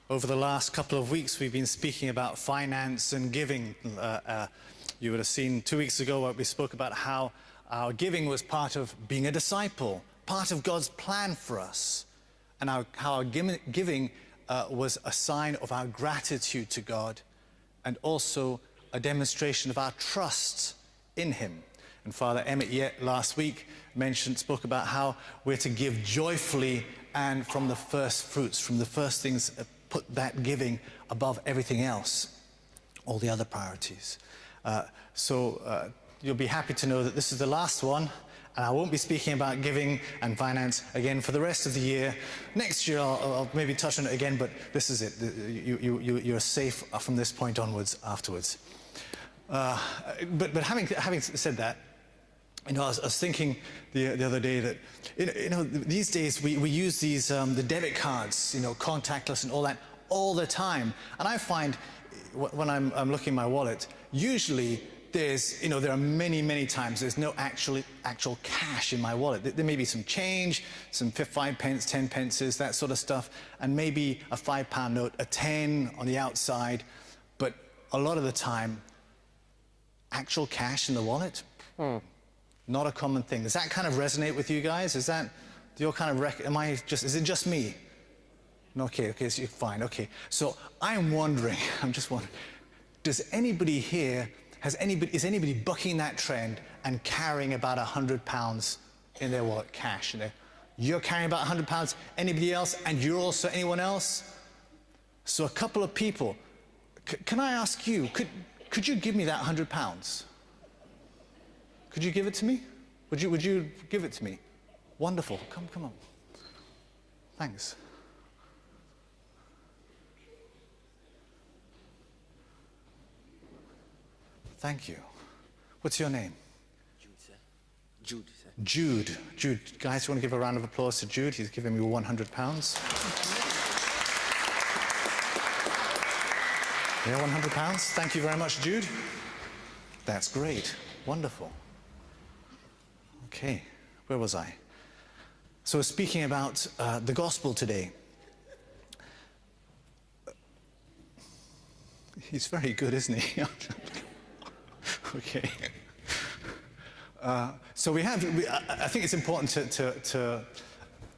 Over the last couple of weeks, we've been speaking about finance and giving. You would have seen 2 weeks ago we spoke about how our giving was part of being a disciple, part of God's plan for us, and how our giving was a sign of our gratitude to God and also a demonstration of our trust in Him. And Father Emmett yet last week spoke about how we're to give joyfully and from the first fruits, from the first things, put that giving above everything else, all the other priorities. So you'll be happy to know that this is the last one, and I won't be speaking about giving and finance again for the rest of the year. Next year I'll maybe touch on it again, but this is it. You're safe from this point onwards afterwards. But having said that, I was thinking the other day that, these days we use these, the debit cards, contactless and all that, all the time. And I find when I'm looking at my wallet, usually there are many times there's no actual cash in my wallet. There may be some change, some 5 pence, 10 pences, that sort of stuff, and maybe a £5 note, a 10 on the outside. But a lot of the time, actual cash in the wallet, not a common thing. Does that kind of resonate with you guys? Is that your kind of is it just me? Okay, so you're fine, okay. So I'm just wondering, is anybody bucking that trend and carrying about £100 in their wallet, cash? You're carrying about £100, anybody else, and you're also anyone else? So a couple of people, can I ask you, could you give me that £100? Could you give it to me? Would you give it to me? Wonderful. Come on. Thanks. Thank you. What's your name? Jude, sir. Jude, sir. Jude. Guys, you want to give a round of applause to Jude? He's giving me £100. Yeah, £100. Thank you very much, Jude. That's great. Wonderful. Okay, where was I? So speaking about the gospel today. He's very good, isn't he? Okay. So I think it's important to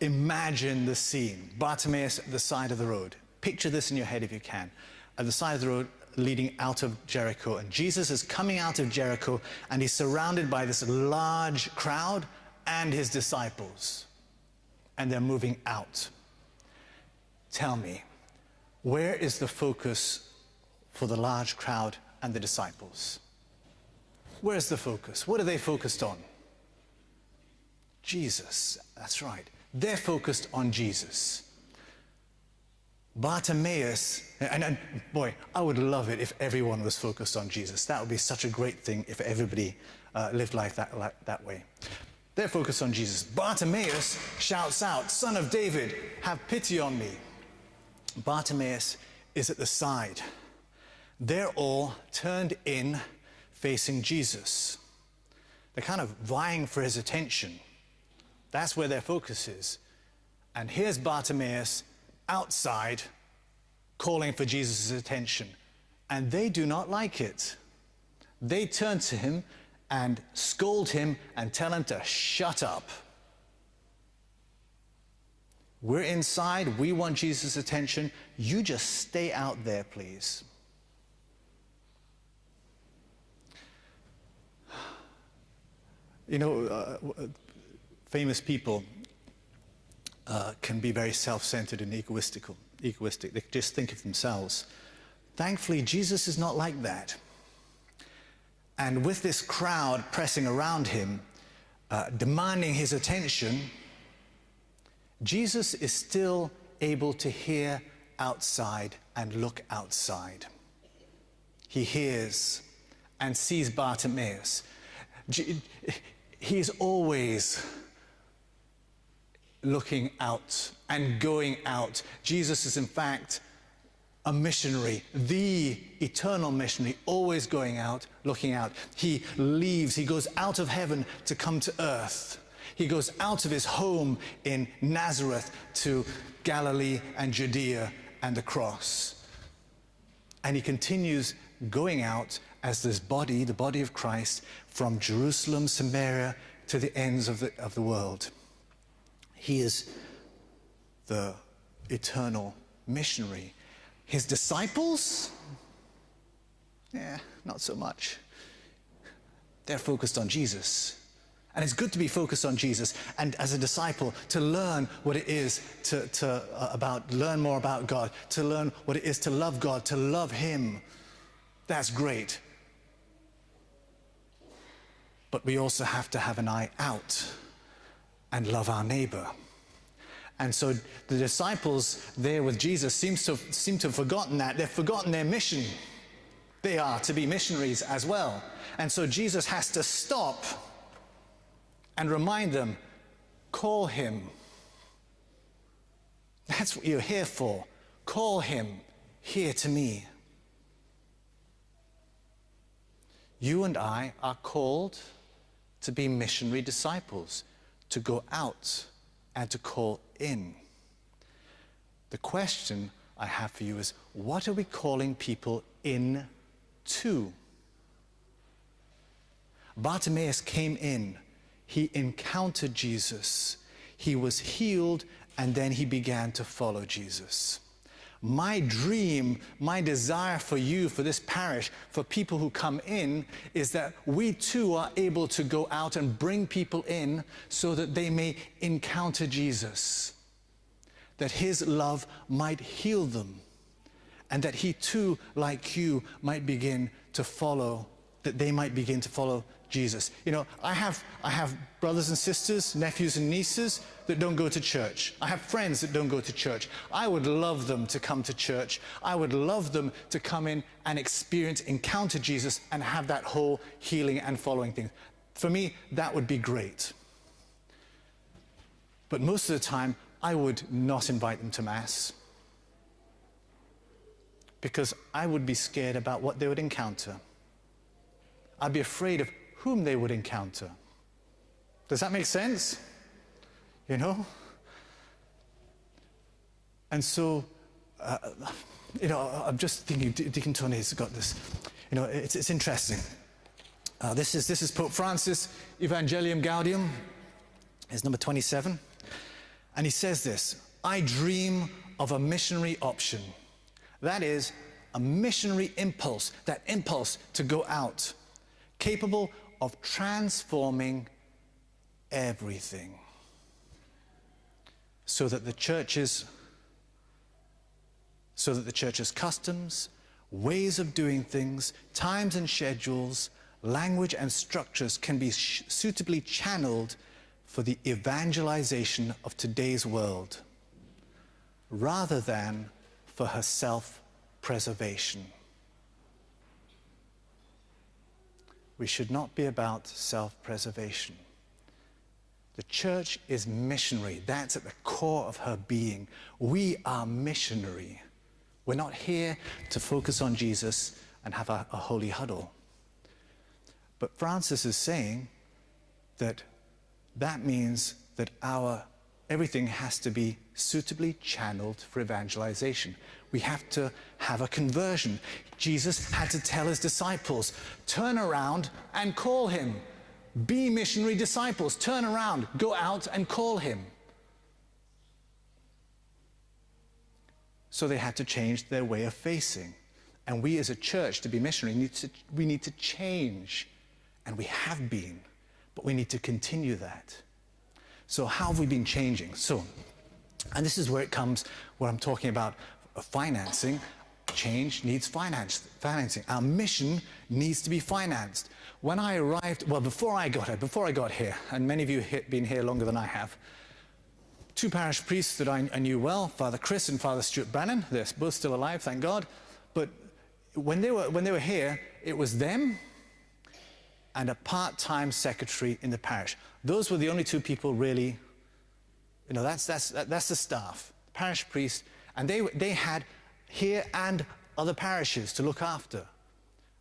imagine the scene. Bartimaeus at the side of the road. Picture this in your head if you can. At the side of the road leading out of Jericho. And Jesus is coming out of Jericho, and he's surrounded by this large crowd and his disciples. And they're moving out. Tell me, where is the focus for the large crowd and the disciples? Where's the focus? What are they focused on? Jesus. That's right. They're focused on Jesus. Bartimaeus, and boy, I would love it if everyone was focused on Jesus. That would be such a great thing if everybody lived life that way. They're focused on Jesus. Bartimaeus shouts out, "Son of David, have pity on me." Bartimaeus is at the side. They're all turned in, facing Jesus. They're kind of vying for his attention. That's where their focus is. And here's Bartimaeus outside calling for Jesus' attention. And they do not like it. They turn to him and scold him and tell him to shut up. We're inside, we want Jesus' attention. You just stay out there, please. Famous people can be very self-centered and egoistic. They just think of themselves. Thankfully, Jesus is not like that. And with this crowd pressing around him, demanding his attention, Jesus is still able to hear outside and look outside. He hears and sees Bartimaeus. He's always looking out and going out. Jesus is, in fact, a missionary, the eternal missionary, always going out, looking out. He leaves, he goes out of heaven to come to earth. He goes out of his home in Nazareth to Galilee and Judea and the cross. And he continues going out as this body, the body of Christ, from Jerusalem, Samaria, to the ends of the world. He is the eternal missionary. His disciples, not so much. They're focused on Jesus. And it's good to be focused on Jesus, and as a disciple, to learn what it is to learn more about God, to learn what it is to love God, to love Him. That's great. But we also have to have an eye out and love our neighbor. And so the disciples there with Jesus seem to have forgotten that. They've forgotten their mission. They are to be missionaries as well. And so Jesus has to stop and remind them, call him. That's what you're here for. Call him here to me. You and I are called to be missionary disciples, to go out and to call in. The question I have for you is, what are we calling people in to? Bartimaeus came in. He encountered Jesus. He was healed, and then he began to follow Jesus. My dream, my desire for you, for this parish, for people who come in, is that we too are able to go out and bring people in so that they may encounter Jesus, that his love might heal them, and that he too, like you, might begin to follow, that they might begin to follow Jesus. You know, I have brothers and sisters, nephews and nieces that don't go to church. I have friends that don't go to church. I would love them to come to church. I would love them to come in and encounter Jesus and have that whole healing and following thing. For me, that would be great. But most of the time, I would not invite them to Mass, because I would be scared about what they would encounter. I'd be afraid of whom they would encounter. Does that make sense? You know? And so, I'm just thinking, Deacon Tony's got this. You know, it's interesting. This is Pope Francis, Evangelium Gaudium. It's number 27. And he says this: I dream of a missionary option. That is, a missionary impulse, that impulse to go out, capable of transforming everything, so that the church's customs, ways of doing things, times and schedules, language and structures can be suitably channeled for the evangelization of today's world, rather than for her self-preservation. We should not be about self-preservation. The church is missionary. That's at the core of her being. We are missionary. We're not here to focus on Jesus and have a holy huddle. But Francis is saying that means that everything has to be suitably channeled for evangelization. We have to have a conversion. Jesus had to tell his disciples, turn around and call him. Be missionary disciples. Turn around, go out and call him. So they had to change their way of facing. And we as a church, to be missionary, we need to change. And we have been, but we need to continue that. So how have we been changing? And this is where it comes, where I'm talking about financing. Change needs financing. Our mission needs to be financed. When I arrived, before I got here, and many of you have been here longer than I have, two parish priests that I knew well, Father Chris and Father Stuart Brannan. They're both still alive, thank God. But when they were here, it was them and a part-time secretary in the parish. Those were the only two people really, that's the staff, parish priest, and they had here and other parishes to look after,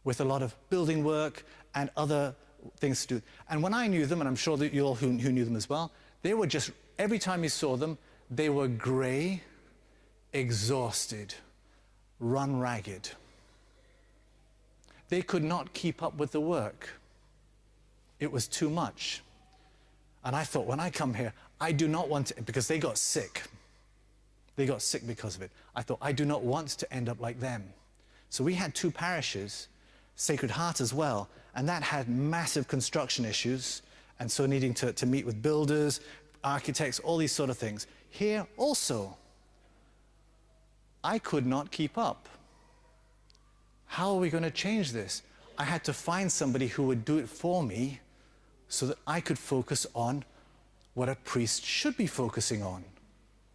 with a lot of building work and other things to do. And when I knew them, and I'm sure that you all who knew them as well, they were just, every time you saw them, they were grey, exhausted, run ragged. They could not keep up with the work. It was too much. And I thought, when I come here, I do not want to, because they got sick. They got sick because of it. I thought, I do not want to end up like them. So we had 2 parishes, Sacred Heart as well, and that had massive construction issues, and so needing to meet with builders, architects, all these sort of things. Here also, I could not keep up. How are we going to change this? I had to find somebody who would do it for me so that I could focus on what a priest should be focusing on,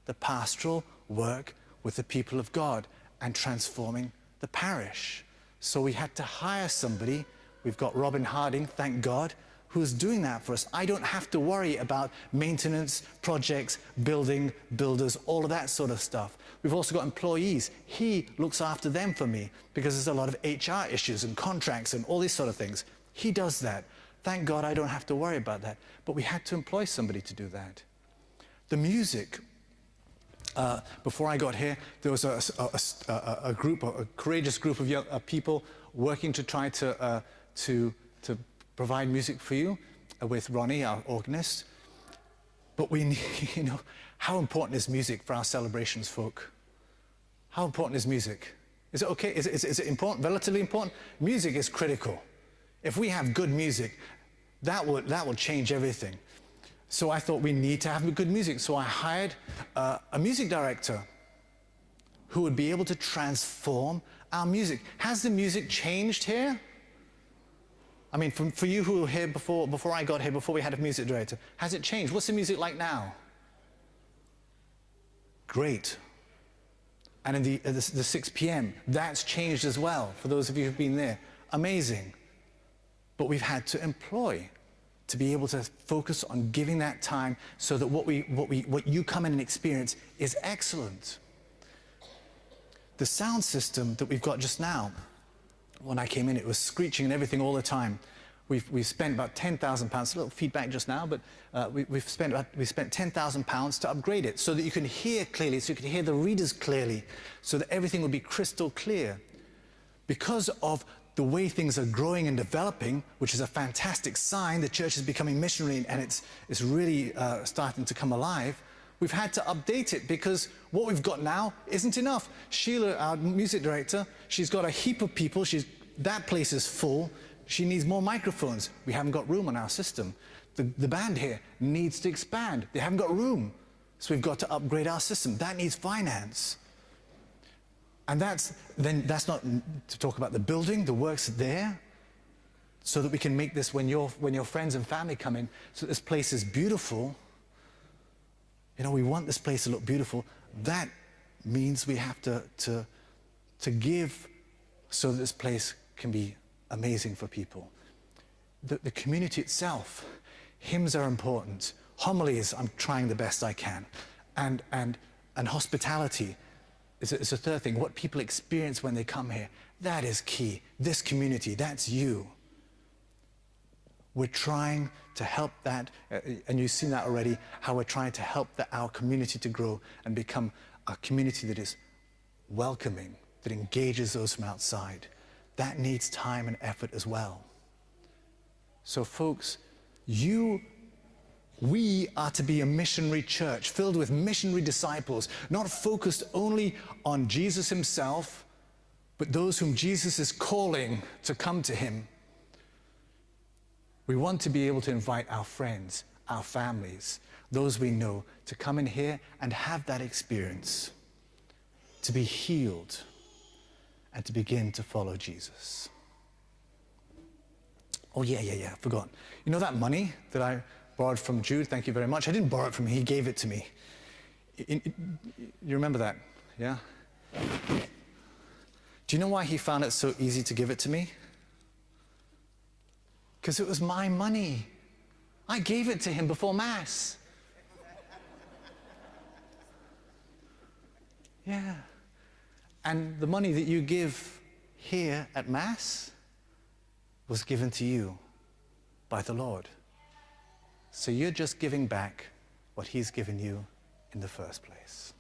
the pastoral work with the people of God and transforming the parish. So we had to hire somebody. We've got Robin Harding, thank God, who's doing that for us. I don't have to worry about maintenance, projects, builders, all of that sort of stuff. We've also got employees. He looks after them for me because there's a lot of HR issues and contracts and all these sort of things. He does that. Thank God I don't have to worry about that. But we had to employ somebody to do that. The music, before I got here, there was a group, a courageous group of young people working to try to provide music for you with Ronnie, our organist. But we need, how important is music for our celebrations, folk? How important is music? Is it okay? Is it important, relatively important? Music is critical. If we have good music, that will change everything. So I thought we need to have good music. So I hired a music director who would be able to transform our music. Has the music changed here? I mean, for you who were here before I got here, before we had a music director, has it changed? What's the music like now? Great. And in the 6 p.m., that's changed as well, for those of you who've been there. Amazing. But we've had to employ to be able to focus on giving that time so that what you come in and experience is excellent. The sound system that we've got just now, when I came in, it was screeching and everything all the time. We've spent about £10,000, a little feedback just now, but we spent £10,000 to upgrade it so that you can hear clearly, so you can hear the readers clearly, so that everything would be crystal clear. Because of the way things are growing and developing, which is a fantastic sign, the church is becoming missionary and it's really starting to come alive, we've had to update it because what we've got now isn't enough. Sheila, our music director, she's got a heap of people. That place is full. She needs more microphones. We haven't got room on our system. The band here needs to expand. They haven't got room. So we've got to upgrade our system. That needs finance. And that's not to talk about the building, the work's there, so that we can make this when your friends and family come in, so that this place is beautiful. We want this place to look beautiful. That means we have to give so that this place can be amazing for people. The community itself, hymns are important. Homilies, I'm trying the best I can. And hospitality is a third thing. What people experience when they come here, that is key. This community, that's you. We're trying to help that, and you've seen that already, how we're trying to help our community to grow and become a community that is welcoming, that engages those from outside. That needs time and effort as well. So folks, we are to be a missionary church filled with missionary disciples, not focused only on Jesus himself, but those whom Jesus is calling to come to him. We want to be able to invite our friends, our families, those we know, to come in here and have that experience, to be healed, and to begin to follow Jesus. Oh, yeah, I forgot. You know that money that I borrowed from Jude? Thank you very much. I didn't borrow it from him. He gave it to me. You remember that? Yeah? Do you know why he found it so easy to give it to me? Because it was my money. I gave it to him before Mass. Yeah. And the money that you give here at Mass was given to you by the Lord. So you're just giving back what he's given you in the first place.